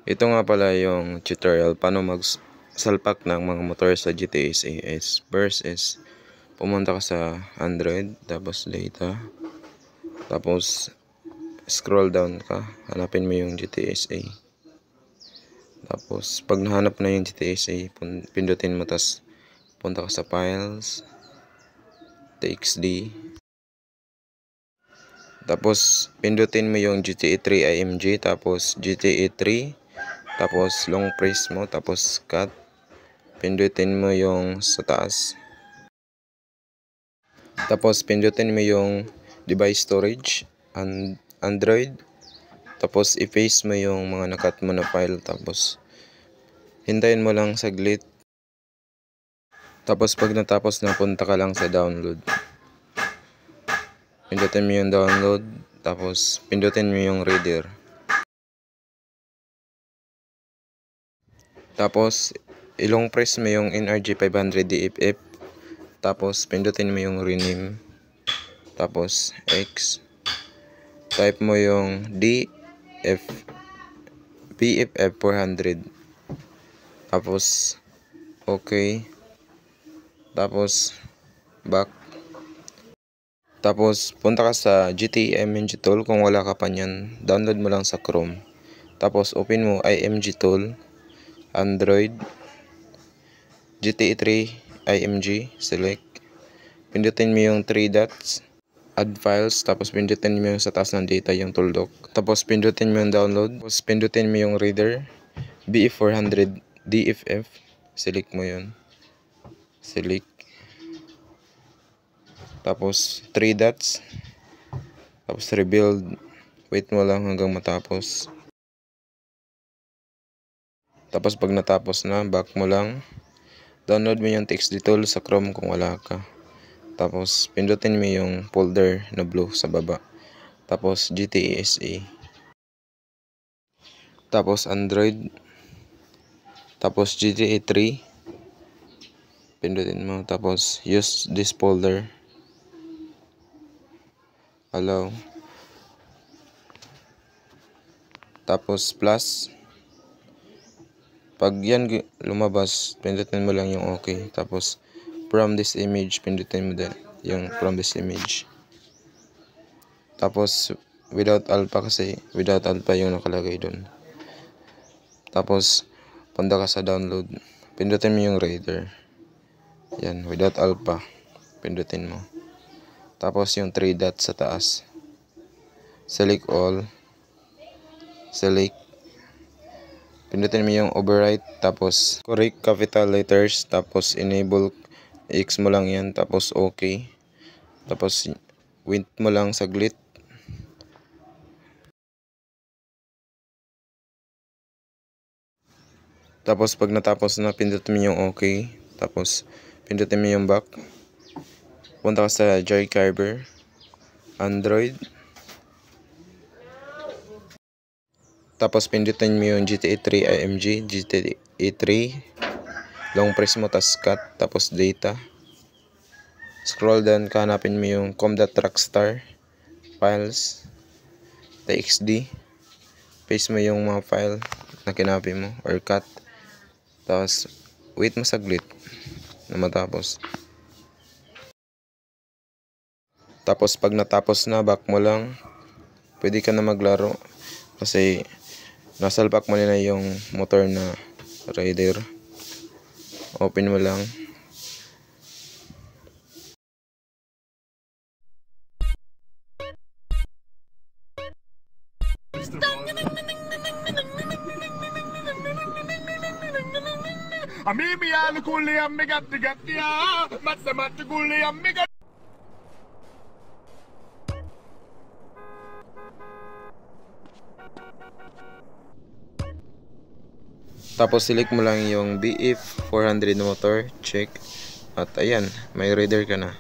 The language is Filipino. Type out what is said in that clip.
Ito nga pala yung tutorial paano magsalpak ng mga motor sa GTA SAS. First is pumunta ka sa Android, tapos data, tapos scroll down ka, hanapin mo yung GTA SA. Tapos pag nahanap na yung GTA SA, pindutin mo, tas punta ka sa files, TXT. Tapos pindutin mo yung GTA 3 IMG, tapos GTA 3, tapos long press mo, tapos cut. Pindutin mo yung sa taas. Tapos pindutin mo yung device storage, Android. Tapos i-paste mo yung mga nakat mo na file, tapos hintayin mo lang saglit. Tapos pag natapos na, punta ka lang sa download. Pindutin mo yung download, tapos pindutin mo yung reader. Tapos ilong press mo yung NRG 500 DFF. Tapos pindutin mo yung rename. Tapos X. Type mo yung BFF 400. Tapos okay. Tapos back. Tapos punta ka sa GTA IMG tool kung wala ka pa niyan. Download mo lang sa Chrome. Tapos open mo IMG tool, Android, GTA 3 IMG, select. Pindutin mo yung 3 dots, add files, tapos pindutin mo yung sa taas ng data yung tuldok. Tapos pindutin mo yung download, tapos pindutin mo yung reader, BF400 DFF, select mo yun. Select. Tapos 3 dots. Tapos rebuild. Wait mo lang hanggang matapos. Tapos pag natapos na, back mo lang. Download mo yung TXT tool sa Chrome kung wala ka. Tapos pindutin mo yung folder na blue sa baba. Tapos GTA SA. Tapos Android. Tapos GTA 3. Pindutin mo. Tapos use this folder. Allow. Tapos plus. Pag yan lumabas, pindutin mo lang yung okay. Tapos from this image, pindutin mo din yung from this image. Tapos without alpha, kasi without alpha yung nakalagay dun. Tapos punta ka sa download, pindutin mo yung reader. Yan, without alpha, pindutin mo. Tapos yung 3 dots sa taas, select all, select. Pindutin mo yung overwrite, tapos correct capital letters, tapos enable, X mo lang yan, tapos okay. Tapos wait mo lang saglit. Tapos pag natapos na, pindutin mo yung okay. Tapos pindutin mo yung back. Punta ka sa Jaricarver, Android. Tapos pindutin mo yung GTA 3 IMG, GTA 3. Long press mo, tas cut, tapos data. Scroll down ka, hanapin mo yung com.trackstar, files, TXT. Paste mo yung mga file na kinapi mo or cut. Tapos wait mo saglit na matapos. Tapos pag natapos na, back mo lang. Pwede ka na maglaro kasi nasalpak mo na yung motor na rider. Open mo lang. Tapos select mo lang yung BF400 motor, check. At ayan, may reader ka na.